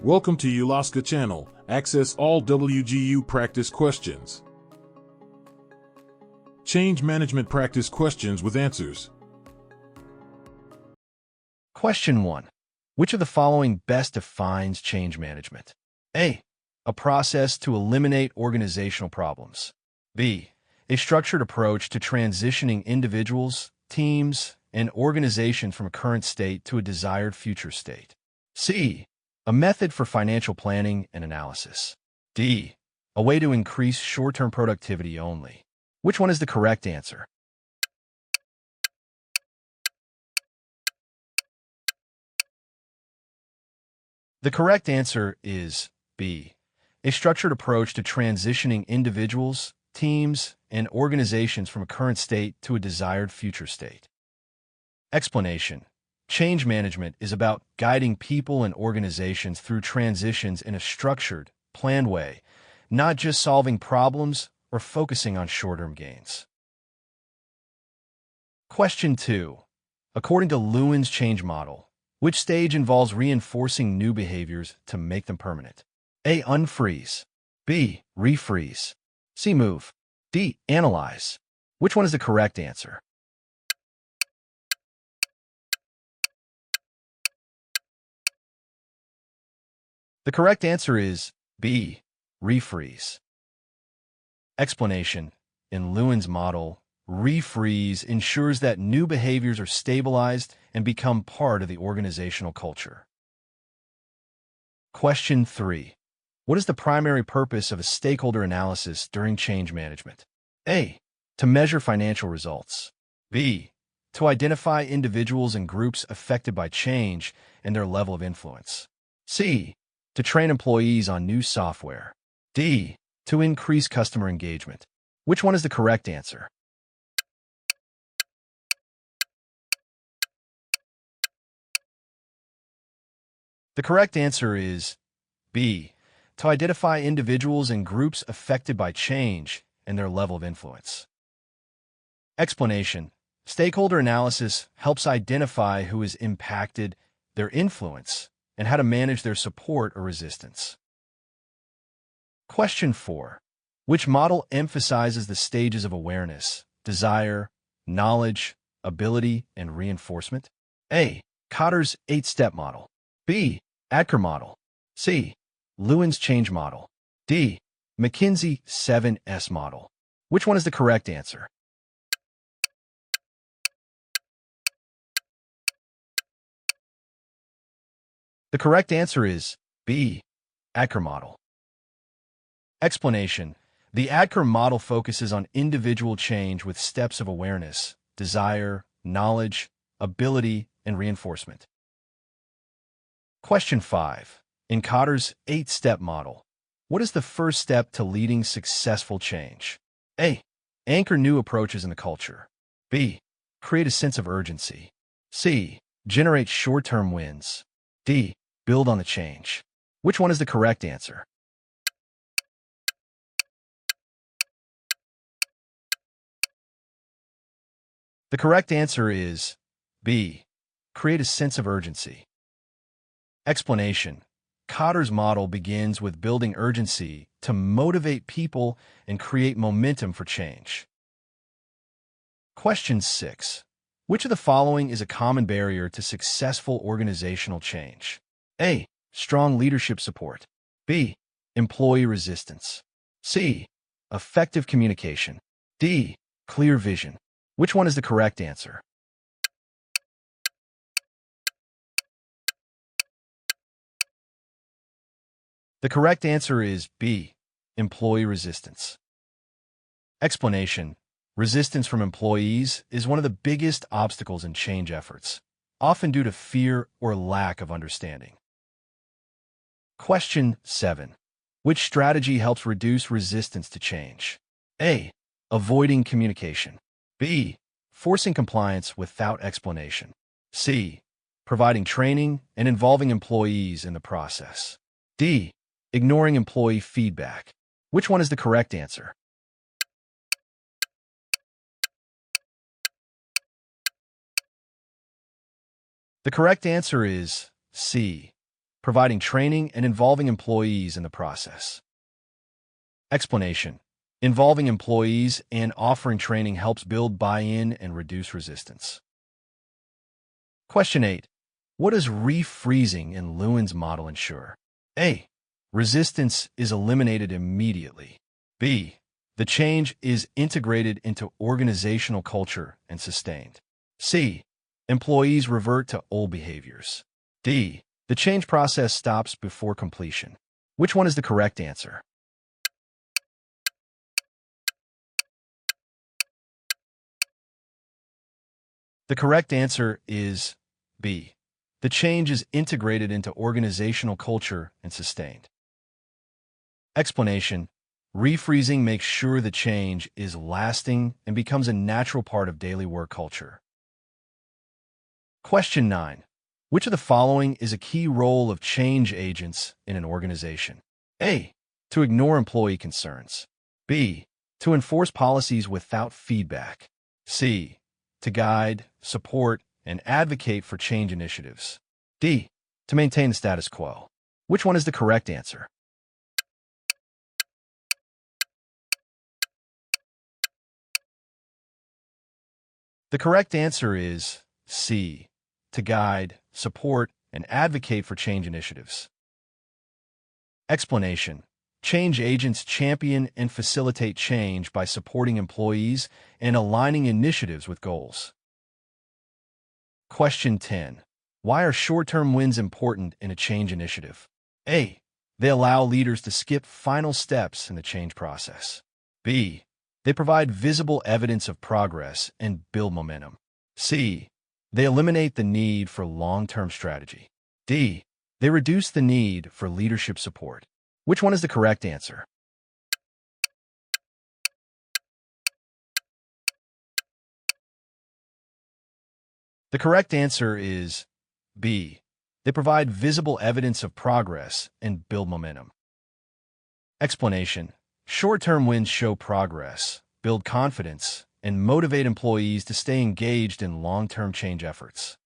Welcome to Ulosca channel. Access all WGU practice questions. Change management practice questions with answers. Question 1. Which of the following best defines change management? A. A process to eliminate organizational problems. B. A structured approach to transitioning individuals, teams, and organizations from a current state to a desired future state. C. A method for financial planning and analysis. D. A way to increase short-term productivity only. Which one is the correct answer? The correct answer is B. A structured approach to transitioning individuals, teams, and organizations from a current state to a desired future state. Explanation. Change management is about guiding people and organizations through transitions in a structured, planned way, not just solving problems or focusing on short-term gains. Question 2. According to Lewin's change model, which stage involves reinforcing new behaviors to make them permanent? A. Unfreeze. B. Refreeze. C. Move. D. Analyze. Which one is the correct answer? The correct answer is B. Refreeze. Explanation. In Lewin's model, refreeze ensures that new behaviors are stabilized and become part of the organizational culture. Question 3. What is the primary purpose of a stakeholder analysis during change management? A. To measure financial results. B. To identify individuals and groups affected by change and their level of influence. C. To train employees on new software. D. To increase customer engagement. Which one is the correct answer? The correct answer is B. To identify individuals and groups affected by change and their level of influence. Explanation. Stakeholder analysis helps identify who is impacted, their influence, and how to manage their support or resistance. Question 4. Which model emphasizes the stages of awareness, desire, knowledge, ability, and reinforcement? A. Kotter's 8-step model. B. ADKAR model. C. Lewin's change model. D. McKinsey 7S model. Which one is the correct answer? The correct answer is B. ADKAR model. Explanation. The ADKAR model focuses on individual change with steps of awareness, desire, knowledge, ability, and reinforcement. Question 5. In Kotter's 8-step model, what is the first step to leading successful change? A. Anchor new approaches in the culture. B. Create a sense of urgency. C. Generate short-term wins. D. Build on the change. Which one is the correct answer? The correct answer is B. Create a sense of urgency. Explanation. Kotter's model begins with building urgency to motivate people and create momentum for change. Question 6. Which of the following is a common barrier to successful organizational change? A. Strong leadership support. B. Employee resistance. C. Effective communication. D. Clear vision. Which one is the correct answer? The correct answer is B. Employee resistance. Explanation. Resistance from employees is one of the biggest obstacles in change efforts, often due to fear or lack of understanding. Question 7. Which strategy helps reduce resistance to change? A. Avoiding communication. B. Forcing compliance without explanation. C. Providing training and involving employees in the process. D. Ignoring employee feedback. Which one is the correct answer? The correct answer is C. providing training and involving employees in the process. Explanation: involving employees and offering training helps build buy-in and reduce resistance. Question 8. What does refreezing in Lewin's model ensure? A. Resistance is eliminated immediately. B. The change is integrated into organizational culture and sustained. C. Employees revert to old behaviors. D. The change process stops before completion. Which one is the correct answer? The correct answer is B. The change is integrated into organizational culture and sustained. Explanation: refreezing makes sure the change is lasting and becomes a natural part of daily work culture. Question 9. Which of the following is a key role of change agents in an organization? A. To ignore employee concerns. B. To enforce policies without feedback. C. To guide, support, and advocate for change initiatives. D. To maintain the status quo. Which one is the correct answer? The correct answer is C. To guide, support, and advocate for change initiatives. Explanation: change agents champion and facilitate change by supporting employees and aligning initiatives with goals. Question 10. Why are short-term wins important in a change initiative? A. They allow leaders to skip final steps in the change process. B. They provide visible evidence of progress and build momentum. C. They eliminate the need for long-term strategy. D. They reduce the need for leadership support. Which one is the correct answer? The correct answer is B. They provide visible evidence of progress and build momentum. Explanation: short-term wins show progress, build confidence, and motivate employees to stay engaged in long-term change efforts.